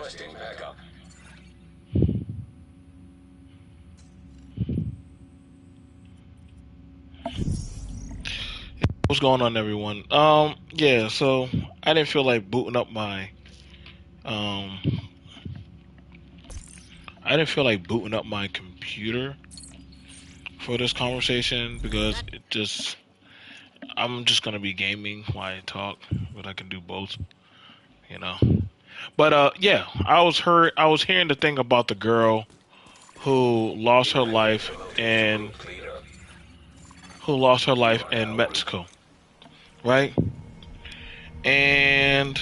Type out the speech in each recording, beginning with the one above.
Requesting backup. What's going on, everyone? Yeah, so I didn't feel like booting up my, um, I didn't feel like booting up my computer for this conversation because I'm just gonna be gaming while I talk, but I can do both, you know. But yeah, I was hearing the thing about the girl who lost her life in, Mexico, right? And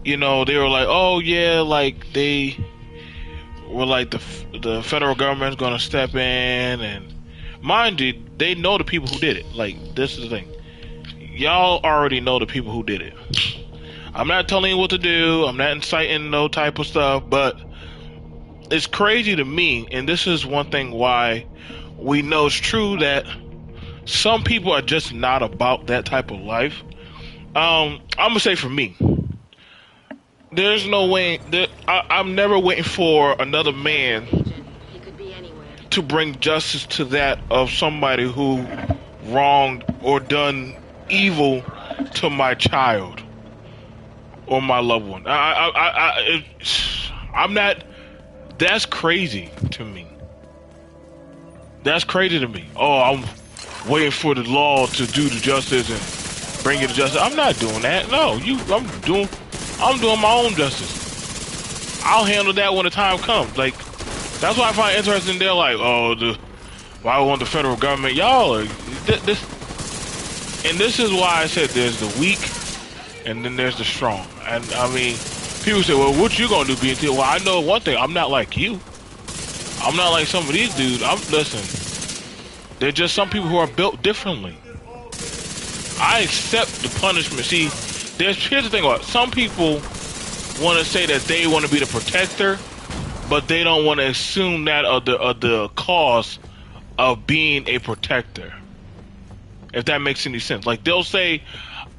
they were like, oh yeah, like they were like the federal government's gonna step in, and mind you, they know the people who did it. Like, this is the thing, y'all already know the people who did it. I'm not telling you what to do. I'm not inciting no type of stuff, but it's crazy to me, and this is one thing why we know it's true that some people are just not about that type of life. I'm gonna say for me, there's no way that I'm never waiting for another man to bring justice to that of somebody who wronged or done evil to my child or my loved one. I'm not. That's crazy to me. That's crazy to me. Oh, I'm waiting for the law to do the justice and bring it to justice. I'm not doing that. No, I'm doing my own justice. I'll handle that when the time comes. Like, that's why I find interesting. They're like, oh, why want the federal government? Y'all are this, and this is why I said there's the weak, and then there's the strong. And I mean, people say, well, what you gonna do, B.M.T? Well, I know one thing. I'm not like you. I'm not like some of these dudes. Listen, there's just some people who are built differently. I accept the punishment. See, here's the thing about it. Some people want to say that they want to be the protector, but they don't want to assume that of the cause of being a protector. If that makes any sense. Like, they'll say,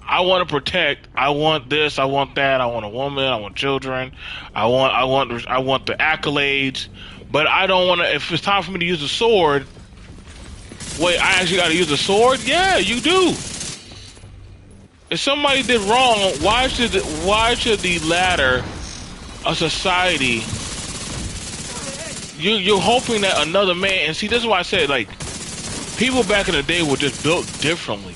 I want to protect, I want this, I want that, I want a woman, I want children, I want the accolades, but I don't want to. If it's time for me to use a sword, wait, I actually got to use a sword? Yeah, you do. If somebody did wrong, why should the ladder of society? You're hoping that another man, and see, this is why I said, like, people back in the day were just built differently.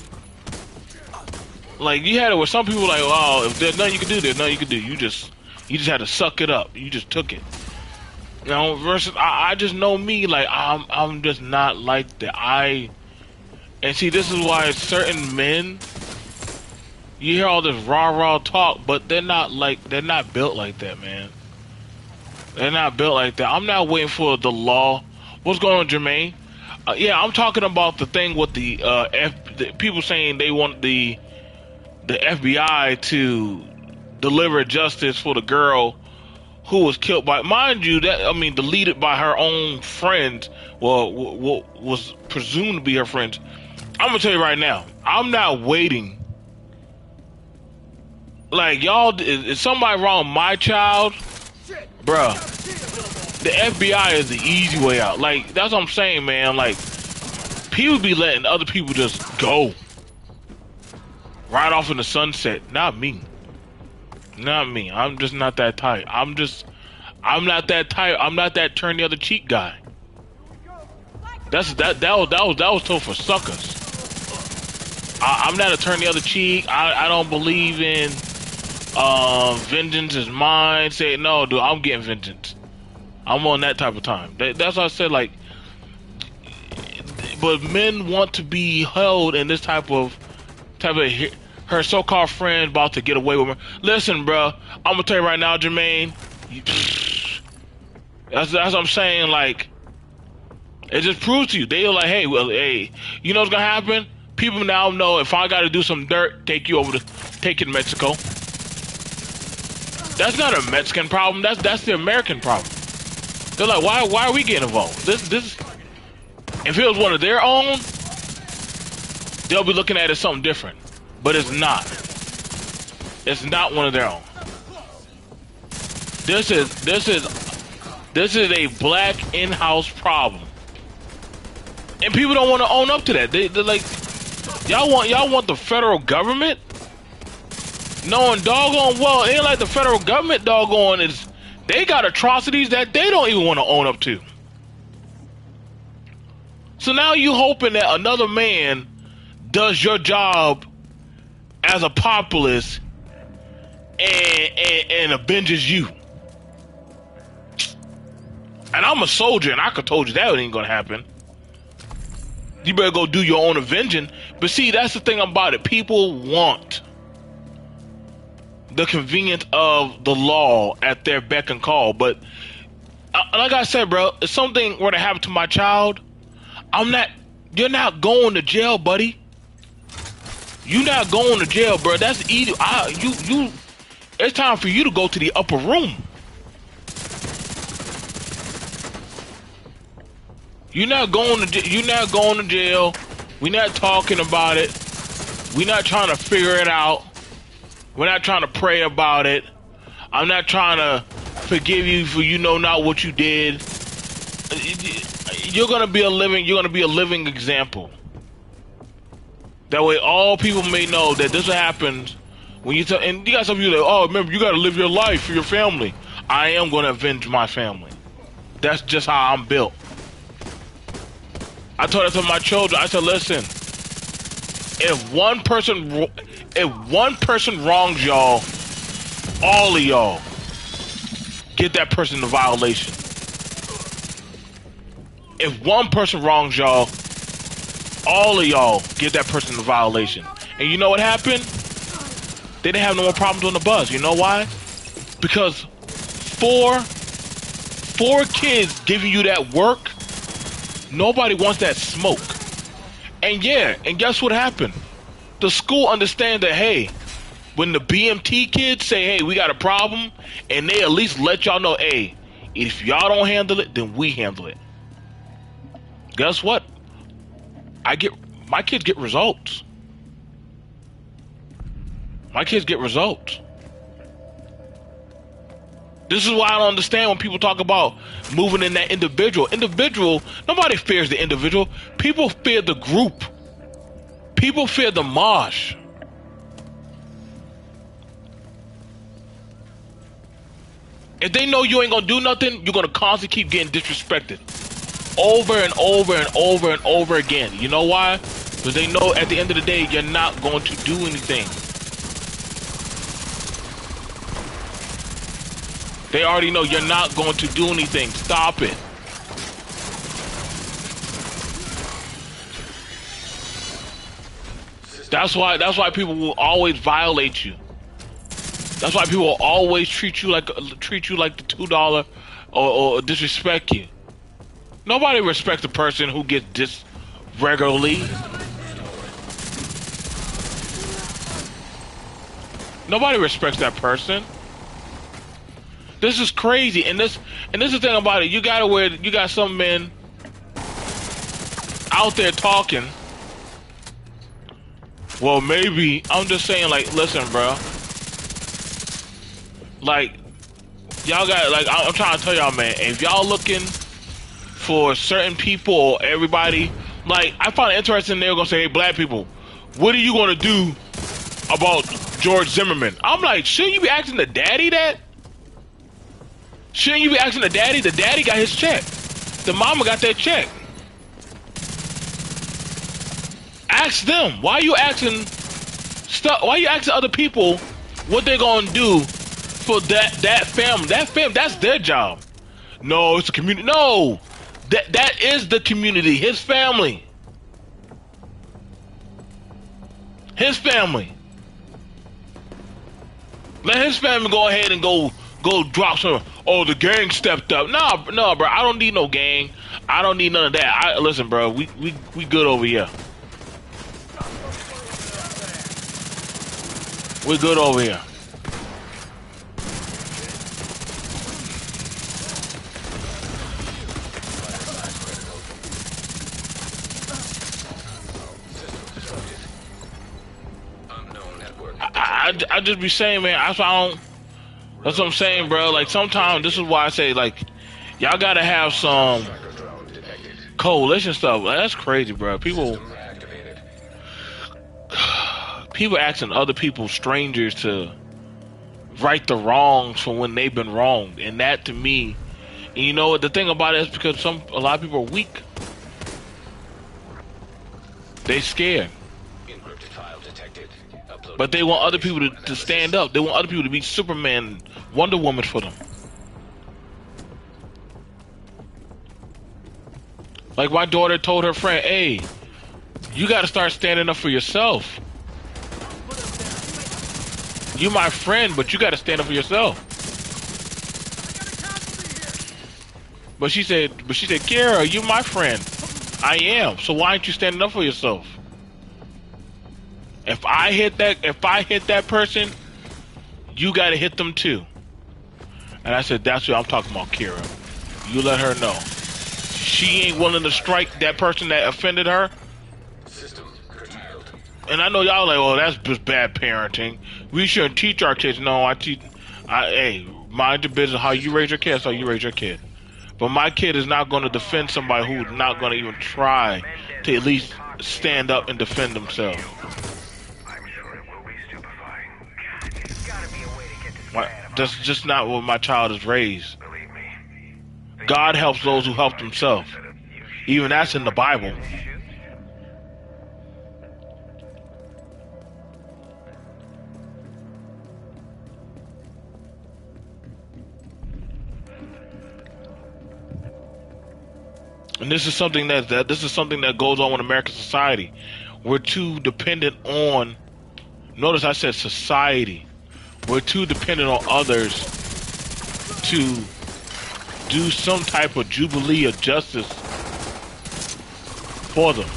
Like, you had it where some people were like, oh, if there's nothing you can do, there's nothing you can do. You just had to suck it up. You just took it. You know, versus I just know me, like, I'm just not like that. And see, this is why certain men, you hear all this rah talk, but they're not built like that, man. They're not built like that. I'm not waiting for the law. What's going on, Jermaine? Yeah, I'm talking about the thing with the people saying they want the FBI to deliver justice for the girl who was killed by, mind you, deleted by her own friends. Well, was presumed to be her friends. I'm gonna tell you right now, I'm not waiting. Like, y'all, is somebody wrong with my child? Bruh, the FBI is the easy way out. Like, that's what I'm saying, man. Like, people be letting other people just go right off in the sunset. Not me. Not me. I'm just not that type. I'm not that type. I'm not that turn the other cheek guy. That was told for suckers. I'm not a turn the other cheek. I don't believe in vengeance is mine. Say no, dude. I'm getting vengeance. I'm on that type of time. That's why I said, like, but men want to be held in this type of her so-called friend about to get away with her. Listen, bro, I'm gonna tell you right now, Jermaine. That's what I'm saying. Like, it just proves to you. They're like, hey, you know what's gonna happen? People now know if I got to do some dirt, take you to Mexico. That's not a Mexican problem. That's the American problem. They're like, why are we getting involved? This. If it was one of their own, they'll be looking at it as something different. But it's not. It's not one of their own. This is a black in-house problem, and people don't want to own up to that. They're like, y'all want the federal government knowing doggone well it ain't like the federal government doggone is they got atrocities that they don't even want to own up to. So now you hoping that another man does your job as a populace and avenges you. And I'm a soldier, and I could told you that ain't gonna happen. You better go do your own avenging. But see, that's the thing about it. People want the convenience of the law at their beck and call. But like I said, bro, if something were to happen to my child, you're not going to jail, buddy. You're not going to jail, bro. That's easy. It's time for you to go to the upper room. You're not going to jail. We're not talking about it. We're not trying to figure it out. We're not trying to pray about it. I'm not trying to forgive you for not what you did. You're gonna be a living example. That way, all people may know that this happens when you tell. And you got some people that, oh, remember, you got to live your life for your family. I am gonna avenge my family. That's just how I'm built. I told that to my children. I said, listen, if one person wrongs y'all, all of y'all get that person in violation. If one person wrongs y'all, all of y'all get that person in violation. And you know what happened? They didn't have no more problems on the bus. You know why? Because four kids giving you that work, nobody wants that smoke. And guess what happened? The school understands that, hey, when the B.M.T. kids say, hey, we got a problem, and they at least let y'all know, hey, if y'all don't handle it, then we handle it. Guess what? My kids get results. My kids get results. This is why I don't understand when people talk about moving in that individual. Nobody fears the individual. People fear the group. People fear the mosh. If they know you ain't gonna do nothing, you're gonna constantly keep getting disrespected. Over and over and over and over again. You know why? Because they know at the end of the day, you're not going to do anything. They already know you're not going to do anything. Stop it. That's why people will always violate you. That's why people will always treat you like the $2 or disrespect you. Nobody respects a person who gets dissed regularly. Nobody respects that person. This is crazy, and this is the thing about it. You got some men out there talking. Well, maybe I'm just saying, like, listen, bro. Like, y'all got, like, I'm trying to tell y'all, man. If y'all looking for certain people or everybody, like, I find it interesting they're gonna say, hey, black people, what are you gonna do about George Zimmerman? I'm like, shouldn't you be asking the daddy that? Shouldn't you be asking the daddy? The daddy got his check. The mama got that check. Ask them. Why are you asking stuff? Why are you asking other people what they're gonna do for that family? That family, that's their job. No, it's a community. No, that is the community. His family. His family. Let his family go ahead and go drop some. Oh, the gang stepped up. No, bro. I don't need no gang. I don't need none of that. Listen, bro. We good over here. We're good over here. I just be saying, man. I don't. That's what I'm saying, bro. Like sometimes this is why I say like y'all gotta have some coalition stuff. Like, that's crazy, bro. People asking other people, strangers, to right the wrongs from when they've been wronged, and that to me, and you know what? The thing about it is because a lot of people are weak. They scared, but they want other people to stand up. They want other people to be Superman, Wonder Woman for them. Like my daughter told her friend, "Hey, you got to start standing up for yourself. You my friend, but you got to stand up for yourself." But she said, "Kara, you my friend. I am. So why aren't you standing up for yourself? If I hit that person, you got to hit them too." And I said, "That's what I'm talking about, Kara. You let her know. She ain't willing to strike that person that offended her." And I know y'all like, "Oh, that's just bad parenting. We shouldn't teach our kids." No, hey, mind your business. How you raise your kid, that's how you raise your kid. But my kid is not going to defend somebody who's not going to even try to at least stand up and defend themselves. That's just not what my child is raised. God helps those who help themselves. Even that's in the Bible. And this is something that goes on in American society. We're too dependent on. Notice I said society. We're too dependent on others to do some type of jubilee of justice for them.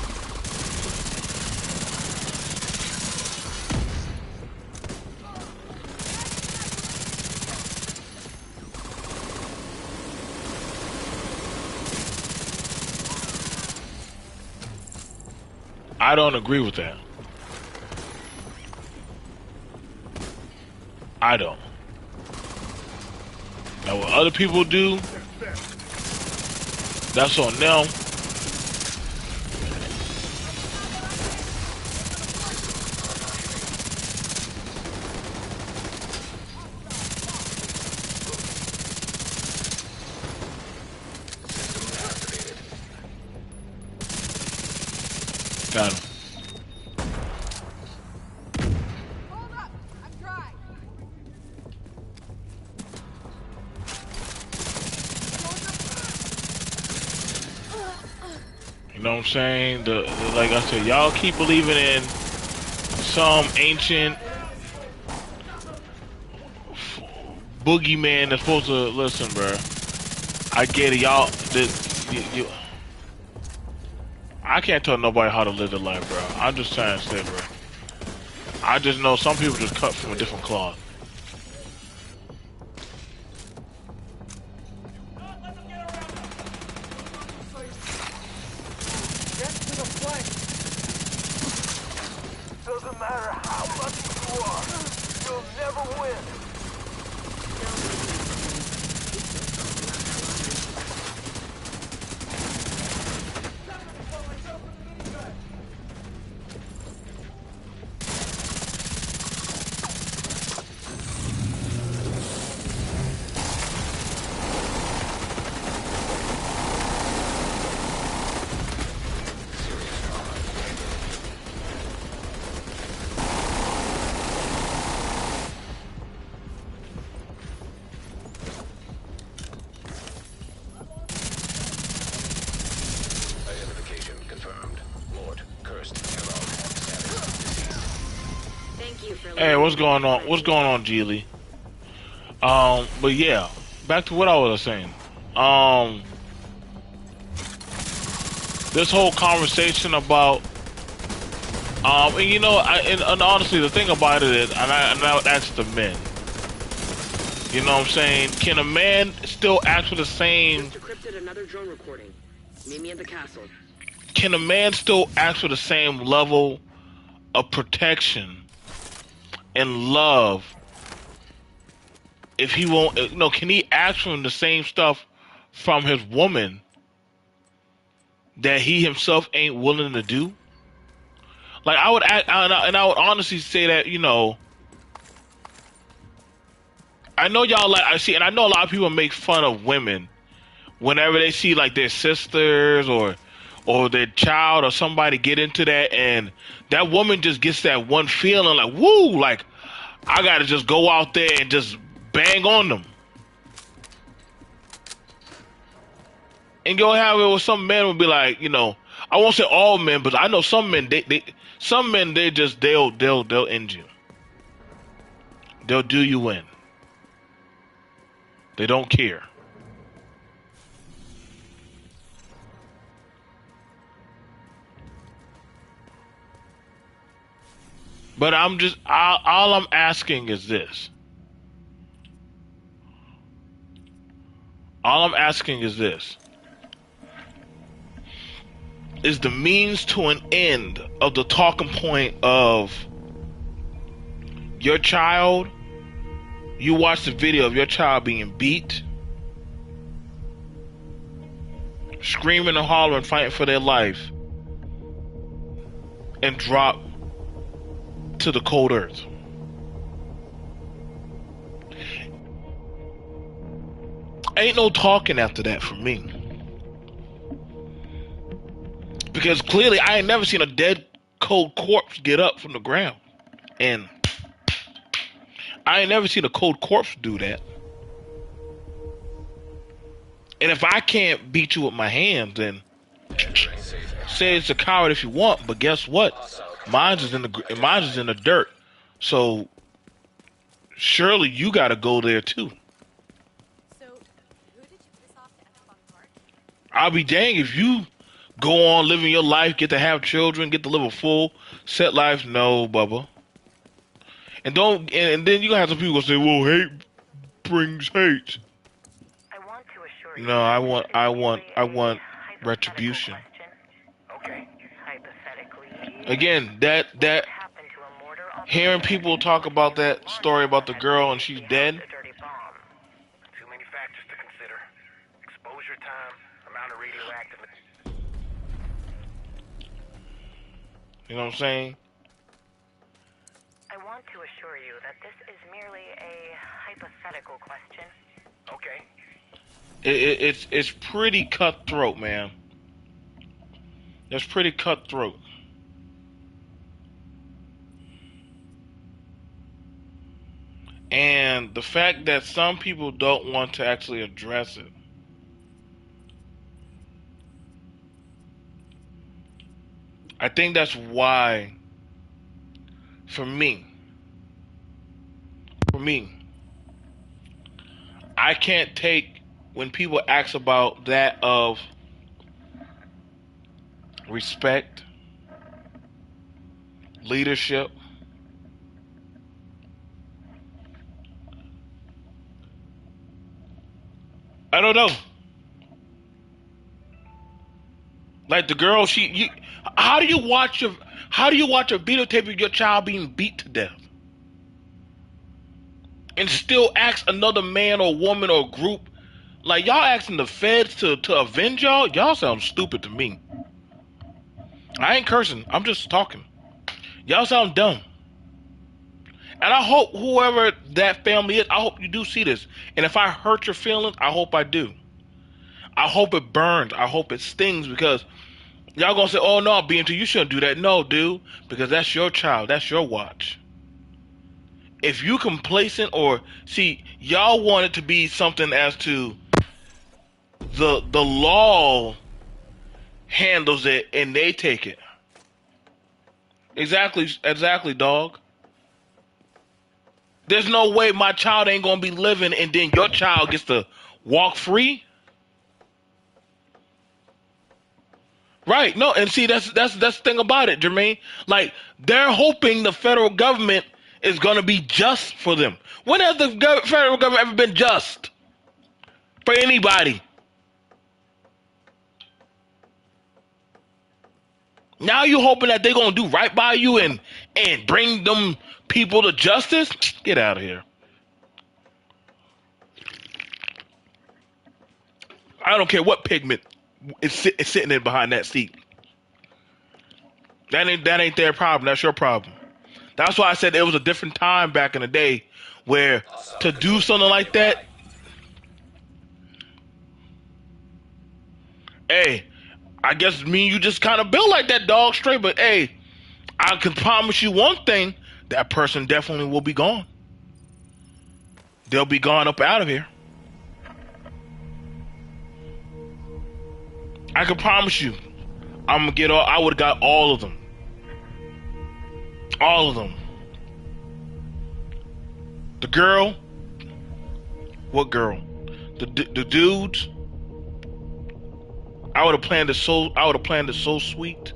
I don't agree with that. I don't. Now what other people do, that's on them. Got him. You know what I'm saying? Like I said, y'all keep believing in some ancient boogeyman that's supposed to listen, bro. I get it, y'all. I can't tell nobody how to live their life, bro. I'm just trying to say, bro. I just know some people just cut from a different cloth. Doesn't matter how lucky you are, you'll never win. Hey, what's going on? What's going on, Geely? But yeah, back to what I was saying. This whole conversation about, and you know, and honestly, the thing about it is, and I would ask the men. You know what I'm saying? Can a man still act with the same? Just decrypted another drone recording. Meet me at the castle. Can a man still act with the same level of protection and love if he won't, can he ask for the same stuff from his woman that he himself ain't willing to do? Like I would act, and I would honestly say that I know y'all like I see, and I know a lot of people make fun of women whenever they see like their sisters or their child or somebody get into that, and that woman just gets that one feeling like woo, like I gotta just go out there and just bang on them. And you'll have it where some men will be like, I won't say all men, but I know some men some men they just they'll end you. They'll do you in. They don't care. But I'm just all I'm asking is this. All I'm asking is this. Is the means to an end of the talking point of your child? You watch the video of your child being beat, screaming and hollering, fighting for their life, and drop to the cold earth. Ain't no talking after that for me. Because clearly I ain't never seen a dead cold corpse get up from the ground. And I ain't never seen a cold corpse do that. And if I can't beat you with my hands, then say it's a coward if you want, but guess what? Mine's is in the dirt. So surely you gotta go there too. So, who did you piss off to end up on guard? I'll be dang if you go on living your life, get to have children, get to live a full set life. No, Bubba. And then you gonna have some people say, "Well, hate brings hate." I want to assure you. No, I want retribution. Okay. Hypothetically. Again, that Happened to a mortar on hearing people talk about that story about the girl and she's dead. a dirty bomb. Too many factors to consider. Exposure time, amount of radioactive. You know what I'm saying? I want to assure you that this is merely a hypothetical question. Okay. It's pretty cutthroat, man. It's pretty cutthroat. And the fact that some people don't want to actually address it. I think that's why, for me, I can't take when people ask about that of respect, leadership. I don't know. Like the girl, how do you watch a videotape of your child being beat to death and still ask another man or woman or group, like y'all asking the feds to avenge y'all? Y'all sound stupid to me. I ain't cursing. I'm just talking. Y'all sound dumb. And I hope whoever that family is, I hope you do see this. And if I hurt your feelings, I hope I do. I hope it burns. I hope it stings because y'all gonna say, "Oh no, B.M.T, you shouldn't do that." No, dude, because that's your child. That's your watch. If you complacent or see, y'all want it to be something as to the law handles it and they take it. Exactly, dog. There's no way my child ain't gonna be living and then your child gets to walk free. Right. No, and see that's the thing about it, Jermaine. Like they're hoping the federal government is gonna be just for them. When has the federal government ever been just for anybody? Now you hoping that they're gonna do right by you and bring them people to justice? Get out of here. I don't care what pigment is sitting in behind that seat. That ain't their problem. That's your problem. That's why I said it was a different time back in the day where to do something like that, hey, I guess me and you just kind of built like that, dog, straight. But hey, I can promise you one thing: that person definitely will be gone. They'll be gone up out of here. I can promise you, I'm gonna get all. I would have got all of them. All of them. The girl. What girl? The dudes. I would have planned it so. I would have planned it so sweet.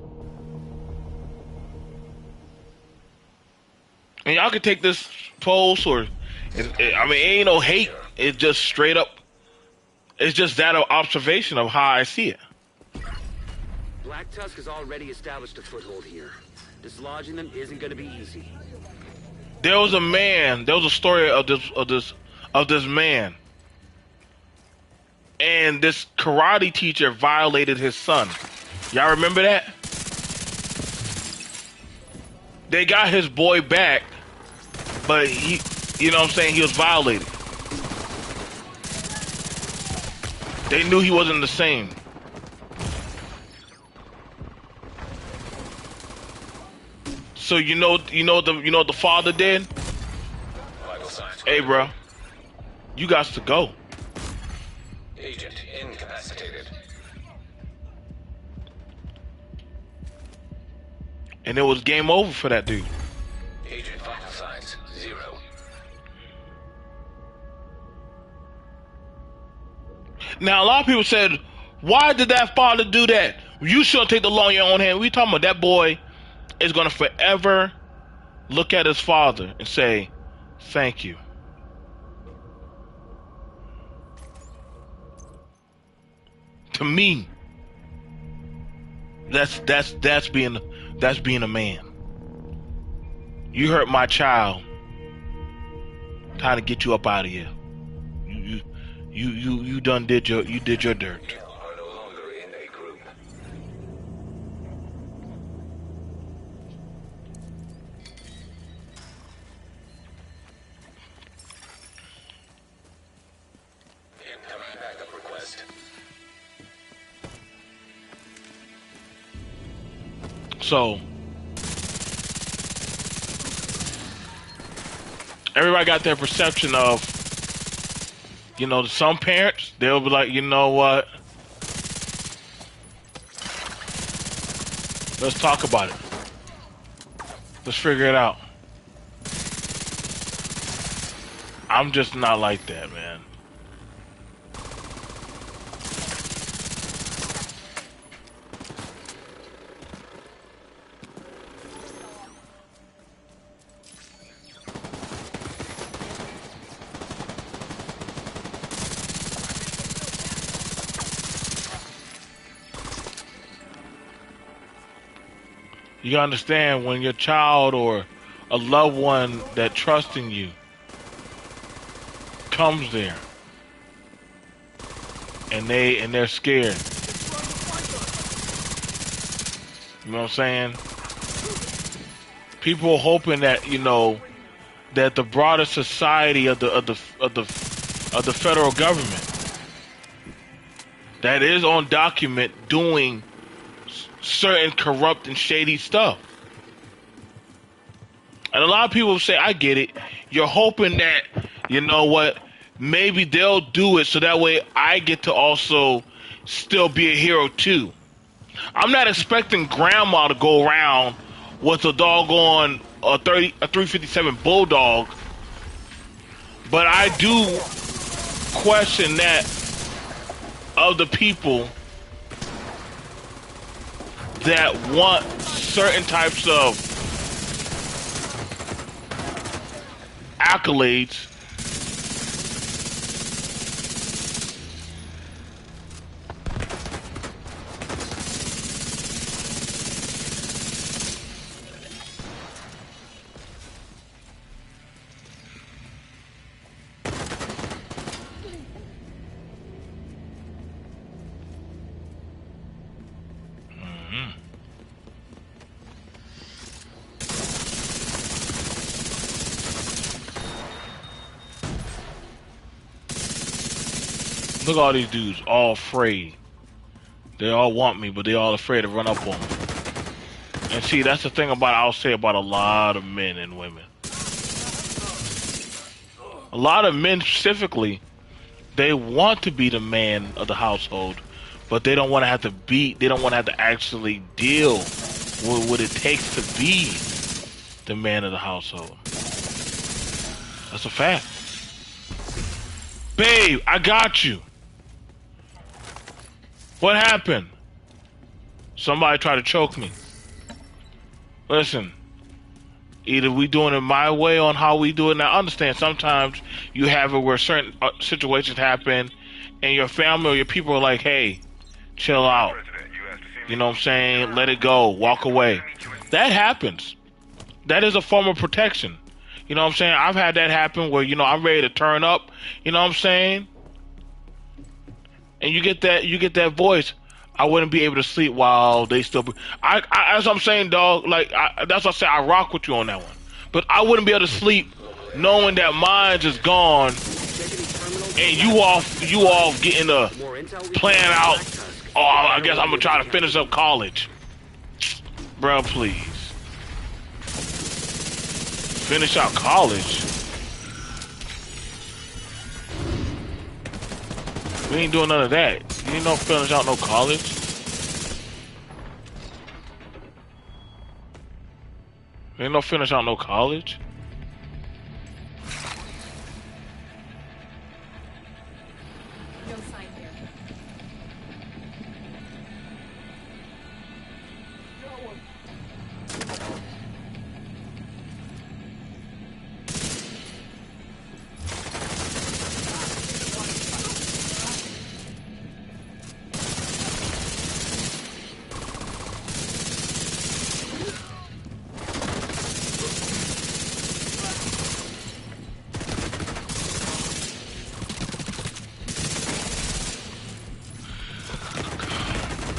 And y'all can take this post or, I mean, it ain't no hate. It's just straight up. It's just that observation of how I see it. Black Tusk has already established a foothold here. Dislodging them isn't going to be easy. There was a man. There was a story of this man, and this karate teacher violated his son. Y'all remember that? They got his boy back, but he, you know what I'm saying, he was violated. They knew he wasn't the same. So you know what the father did? Hey, bro, you got to go. Agent incapacitated. And it was game over for that dude. Agent vital signs 0. Now, a lot of people said, why did that father do that? You shouldn't take the law in your own hand. We talking about that boy is going to forever look at his father and say, thank you. To me, that's being a man. You hurt my child. Time to get you up out of here. You done did your dirt. Are no longer in a group. Incoming backup request. So everybody got their perception of, some parents, they'll be like, you know what? Let's talk about it. Let's figure it out. I'm just not like that, man. You understand, when your child or a loved one that trusts in you comes there and they're scared. You know what I'm saying? People are hoping that, that the broader society of the federal government that is on document doing certain corrupt and shady stuff. And a lot of people say, I get it. You're hoping that, maybe they'll do it so that way I get to also still be a hero too. I'm not expecting grandma to go around with a doggone a 357 Bulldog, but I do question that of the people that want certain types of accolades Look at all these dudes, all afraid. They all want me, but they all afraid to run up on me. And see, that's the thing about I'll say about a lot of men and women. A lot of men specifically, they want to be the man of the household, but they don't want to have to be. They don't want to have to actually deal with what it takes to be the man of the household. That's a fact. Babe, I got you. What happened? Somebody tried to choke me. Listen, either we doing it my way on how we do it. Now, understand, sometimes you have it where certain situations happen and your family or your people are like, hey, chill out. You know what I'm saying? Let it go. Walk away. That happens. That is a form of protection. You know what I'm saying? I've had that happen where, you know, I'm ready to turn up. You know what I'm saying? And you get that voice. I wouldn't be able to sleep while they still. As I'm saying, dog. Like that's what I say. I rock with you on that one. But I wouldn't be able to sleep knowing that mine is gone, and you off getting a plan out. Oh, I guess I'm gonna try to finish up college, bro. Please finish out college. We ain't doing none of that. You ain't no finish out no college. Ain't no finish out no college. No sign here.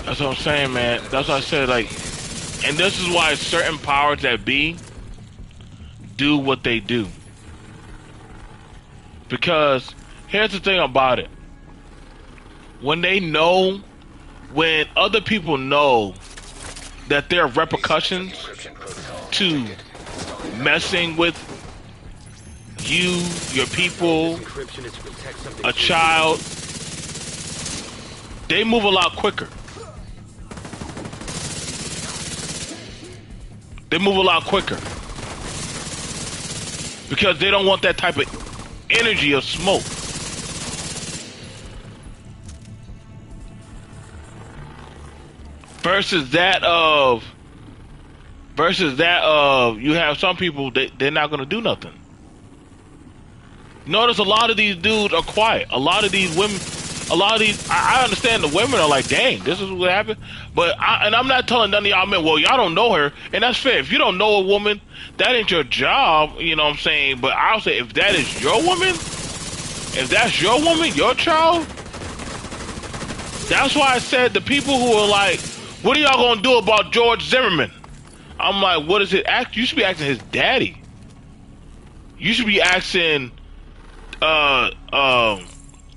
That's what I'm saying, man. That's what I said, like, and this is why certain powers that be do what they do. Because here's the thing about it. When other people know that there are repercussions to messing with you, your people, a child, they move a lot quicker. They move a lot quicker because they don't want that type of energy of smoke. Versus that of you have some people they're not gonna do nothing. Notice a lot of these dudes are quiet. A lot of these women. I understand the women are like, dang, this is what happened. But I'm not telling none of y'all men, well, y'all don't know her, and that's fair. If you don't know a woman, that ain't your job, you know what I'm saying? But I'll say, if that is your woman, if that's your woman, your child, that's why I said the people who are like, what are y'all gonna do about George Zimmerman? I'm like, what is it? You should be asking his daddy. You should be asking,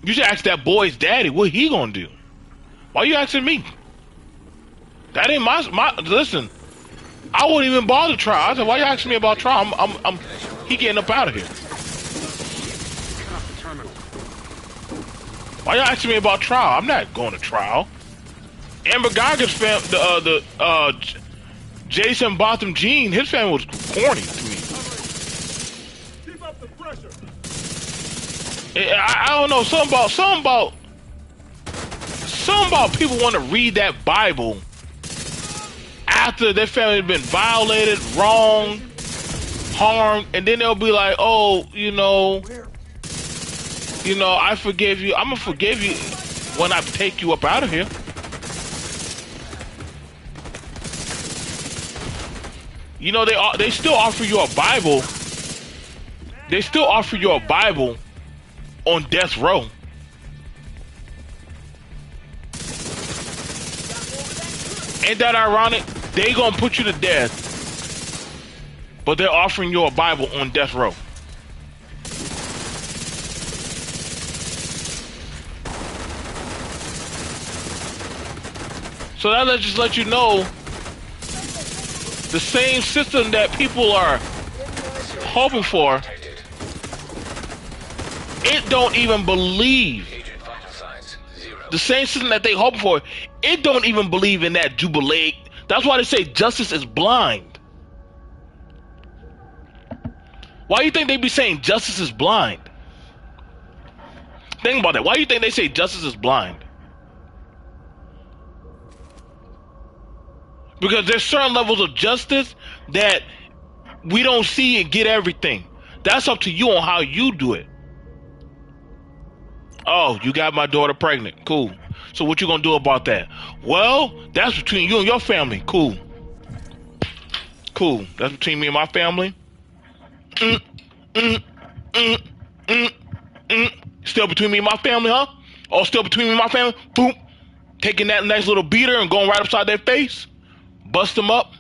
you should ask that boy's daddy what he gonna do. Why you asking me? That ain't my. Listen, I wouldn't even bother trial. I said, why you asking me about trial? He getting up out of here. Why you asking me about trial? I'm not going to trial. Amber Geiger's Jason Botham Jean, his family was corny to me. Keep up the pressure. I don't know, something about people want to read that Bible after their family has been violated, wronged, harmed, and then they'll be like, oh, you know, I forgive you. I'm gonna forgive you when I take you up out of here. You know, they still offer you a Bible. They still offer you a Bible on death row. Ain't that ironic? They gonna put you to death, but they're offering you a Bible on death row. So that just let you know the same system that people are hoping for, it don't even believe. Agent vital signs 0. The same system that they hope for, it don't even believe in that jubilee. That's why they say justice is blind. Why do you think they be saying justice is blind? Think about that. Why do you think they say justice is blind? Because there's certain levels of justice that we don't see and get everything. That's up to you on how you do it. Oh, you got my daughter pregnant. Cool. So what you gonna do about that? Well, that's between you and your family. Cool. Cool. That's between me and my family. Still between me and my family, huh? Oh, still between me and my family? Boom. Taking that nice little beater and going right upside their face. Bust them up.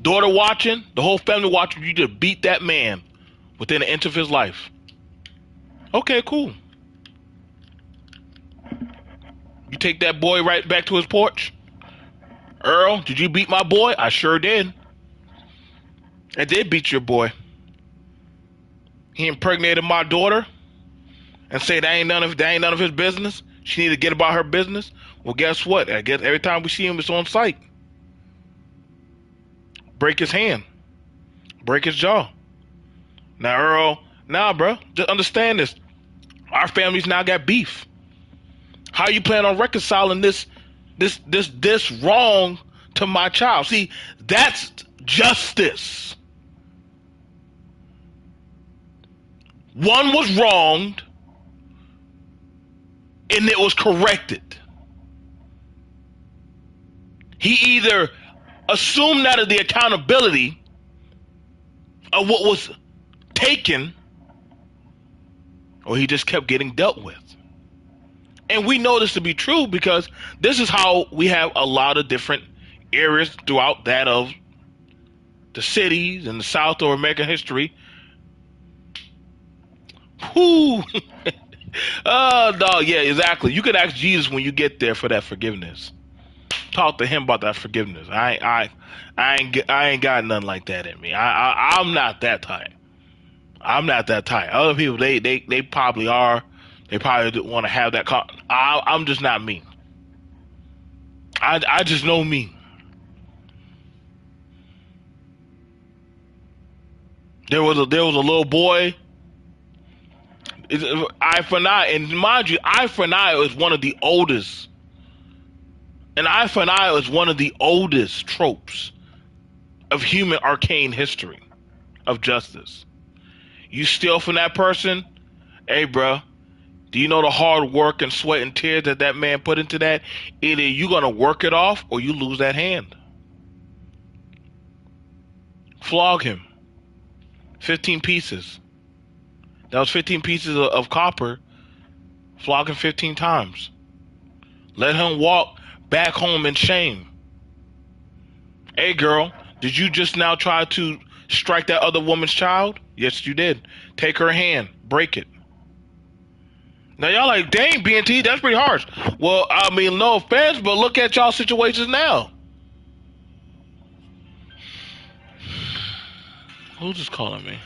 Daughter watching, the whole family watching, you just beat that man within an inch of his life. Okay, cool. You take that boy right back to his porch. Earl, did you beat my boy? I sure did. I did beat your boy. He impregnated my daughter and say that ain't none of his business. She need to get about her business. Well, guess what? I guess every time we see him, it's on sight. Break his hand. Break his jaw. Now, Earl, bro, just understand this. Our families now got beef. How you plan on reconciling this wrong to my child? See, that's justice. One was wronged, and it was corrected. He either assumed that of the accountability of what was taken, or he just kept getting dealt with. And we know this to be true because this is how we have a lot of different areas throughout that of the cities in the South or American history. Whoo! Oh, no, yeah, exactly. You can ask Jesus when you get there for that forgiveness. Talk to him about that forgiveness. I ain't got nothing like that in me. I'm not that type. I'm not that type. Other people, they probably are. They probably want to have that. I'm just not me. I just know me. There was a little boy. Eye for an eye, and mind you, eye for an eye is one of the oldest. An eye for an eye is one of the oldest tropes of human arcane history of justice. You steal from that person, hey, bro. Do you know the hard work and sweat and tears that man put into that? Either you're gonna work it off or you lose that hand. Flog him. 15 pieces. That was 15 pieces of copper. Flog him 15 times. Let him walk back home in shame. Hey, girl, did you just now try to strike that other woman's child? Yes, you did. Take her hand. Break it. Now, y'all like, dang, B.M.T, that's pretty harsh. Well, I mean, no offense, but look at y'all situations now. Who's just calling me?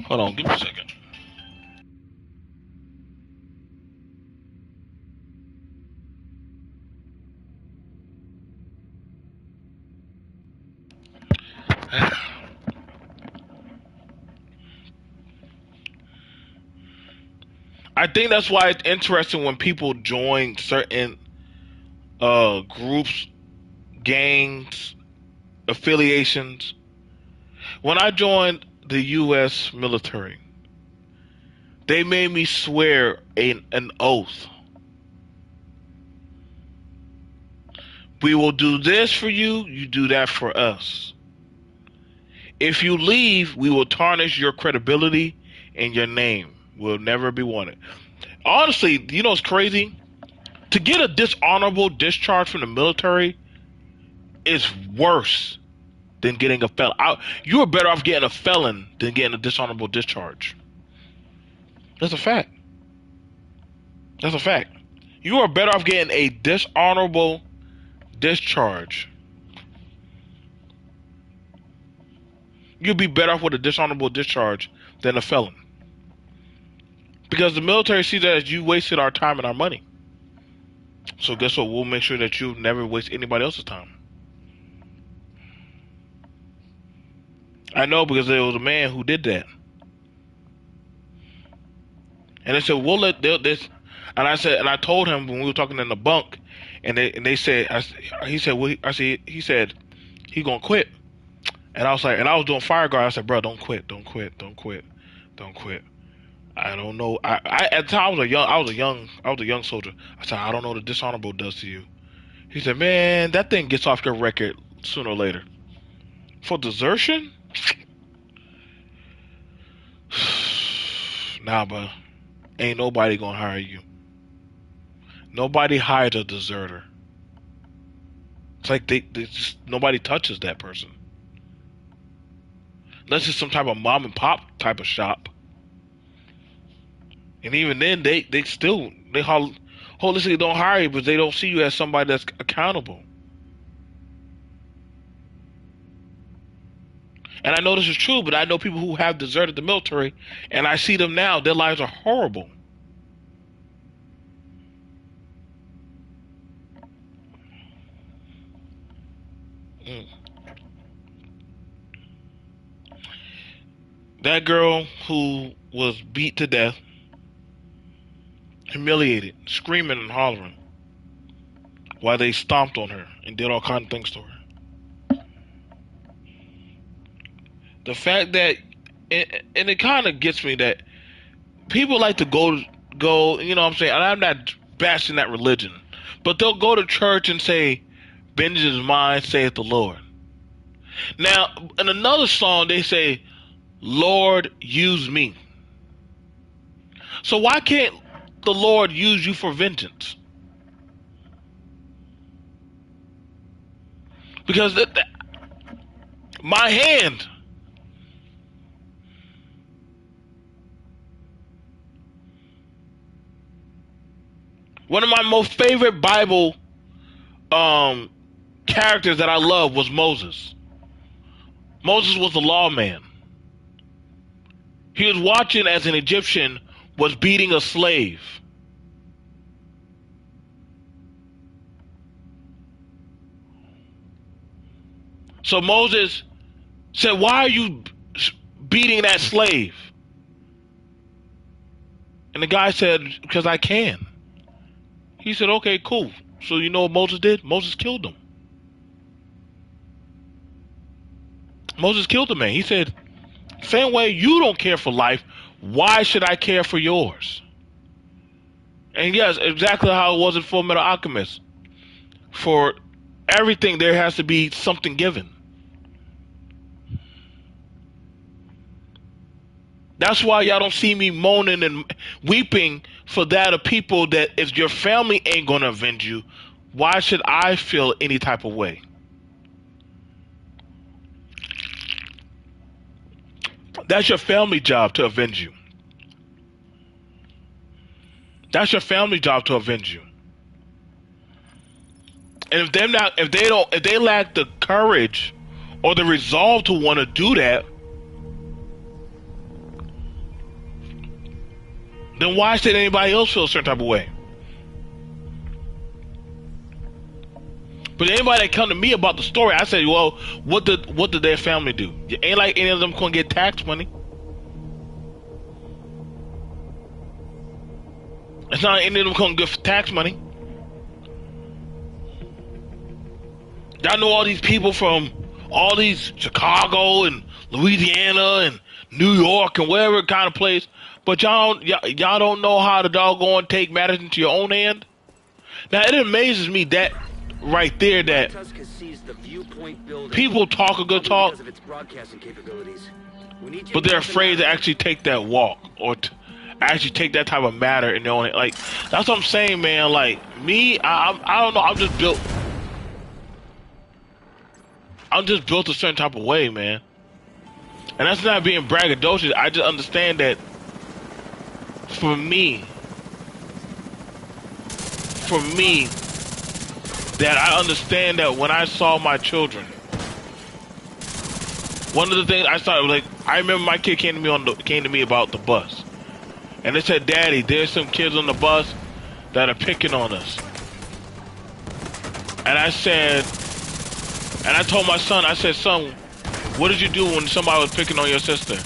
Hold on, give me a second. I think that's why it's interesting when people join certain groups, gangs, affiliations. When I joined the U.S. military, they made me swear an oath. We will do this for you, you do that for us. If you leave, we will tarnish your credibility and your name. Will never be wanted. Honestly, you know what's crazy? To get a dishonorable discharge from the military is worse than getting a felon. You are better off getting a felon than getting a dishonorable discharge. That's a fact. That's a fact. You are better off getting a dishonorable discharge. You'll be better off with a dishonorable discharge than a felon. Because the military sees that as you wasted our time and our money. So guess what? We'll make sure that you never waste anybody else's time. I know because there was a man who did that. And they said, we'll let this. And I told him when we were talking in the bunk, and they said, he said he gonna quit. And I was like, and I was doing fire guard. I said, bro, don't quit. I don't know. I at the time I was a young soldier. I said, I don't know what the dishonorable does to you. He said, man, that thing gets off your record sooner or later. For desertion? Nah, but ain't nobody gonna hire you. Nobody hired a deserter. It's like they just nobody touches that person. Unless it's some type of mom and pop type of shop. And even then they holistically don't hire you, but they don't see you as somebody that's accountable. And I know this is true, but I know people who have deserted the military, and I see them now. Their lives are horrible. That girl who was beat to death, humiliated, screaming and hollering, while they stomped on her and did all kinds of things to her. The fact that, and it kind of gets me that people like to go, you know what I'm saying? And I'm not bashing that religion, but they'll go to church and say, vengeance is mine, saith the Lord. Now, in another song, they say, Lord, use me. So why can't the Lord use you for vengeance? Because my hand. One of my most favorite Bible characters that I love was Moses. Moses was the lawman. He was watching as an Egyptian was beating a slave. So Moses said, why are you beating that slave? And the guy said, because I can. He said, okay, cool. So you know what Moses did? Moses killed him. Moses killed the man. He said, same way you don't care for life, why should I care for yours? And yes, exactly how it was in Full Metal Alchemist. For everything, there has to be something given. That's why y'all don't see me moaning and weeping for that of people that if your family ain't going to avenge you, why should I feel any type of way? That's your family job to avenge you. That's your family job to avenge you. And if they lack the courage or the resolve to want to do that, then why should anybody else feel a certain type of way? But anybody that come to me about the story, I say, well, what did their family do? It ain't like any of them gonna get tax money. It's not like any of them gonna get tax money. Y'all know all these people from all these Chicago and Louisiana and New York and wherever kind of place, but y'all don't know how to doggone take matters into your own hand. Now it amazes me that right there that people talk a good talk, but they're afraid to actually take that walk or to actually take that type of matter in their own. Like that's what I'm saying, man. Like me, I don't know. I'm just built a certain type of way, man. And that's not being braggadocious. I just understand that for me, for me that I understand that when I saw my children, one of the things I started like, I remember my kid came to me about the bus, and they said, "Daddy, there's some kids on the bus that are picking on us." And I said, and I told my son, I said, "Son, what did you do when somebody was picking on your sister?"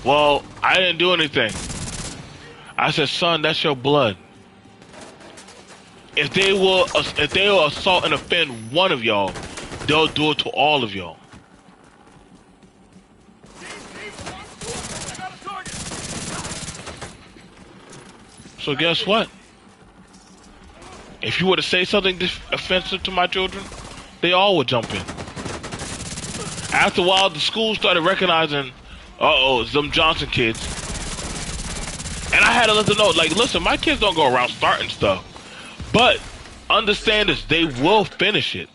"Well, I didn't do anything." I said, "Son, that's your blood. If they will assault and offend one of y'all, they'll do it to all of y'all." So guess what? If you were to say something offensive to my children, they all would jump in. After a while, the school started recognizing, it's them Johnson kids. And I had to let them know, like, listen, my kids don't go around starting stuff. But understand this, they will finish it.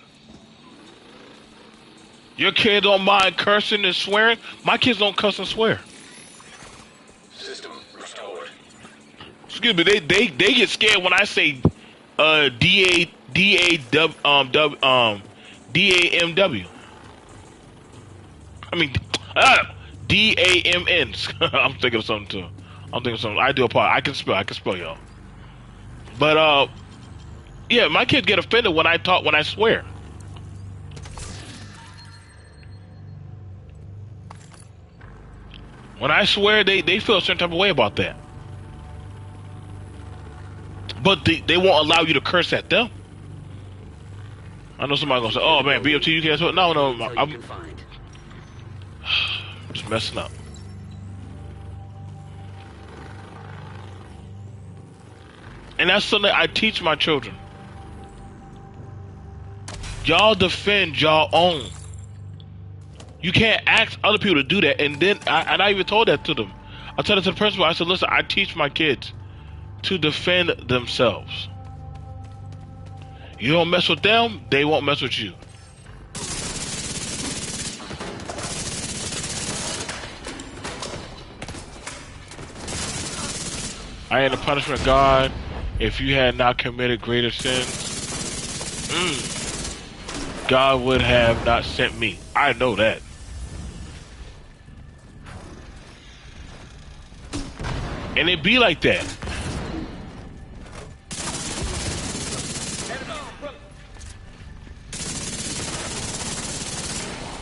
Your kid don't mind cursing and swearing. My kids don't cuss and swear. System restored. Excuse me, they get scared when I say DAMW. I mean DAMN. I'm thinking of something too. I do apologize. I can spell y'all. But yeah, my kids get offended when I swear. When I swear, they feel a certain type of way about that. But they won't allow you to curse at them. I know somebody gonna say, "Oh man, B.M.T, you can't swear." No, I'm just messing up. And that's something I teach my children. Y'all defend y'all own. You can't ask other people to do that. And then I even told that to them. I told it to the principal. I said, "Listen, I teach my kids to defend themselves. You don't mess with them, they won't mess with you." I am the punishment of God. If you had not committed greater sins, God would have not sent me. I know that. And it be like that.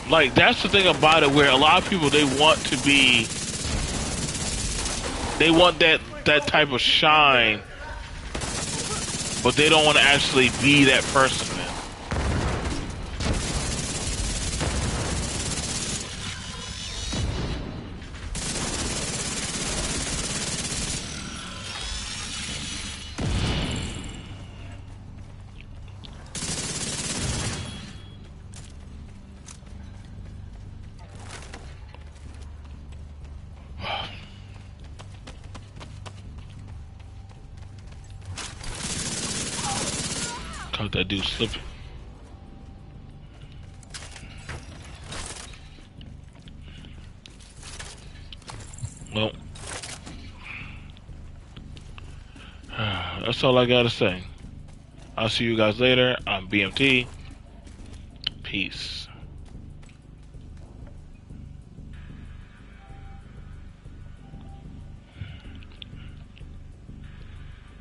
Like, that's the thing about it, where a lot of people, they want that type of shine, but they don't want to actually be that person, man. Caught that dude slipping. Well, that's all I gotta say. I'll see you guys later. I'm B.M.T. Peace.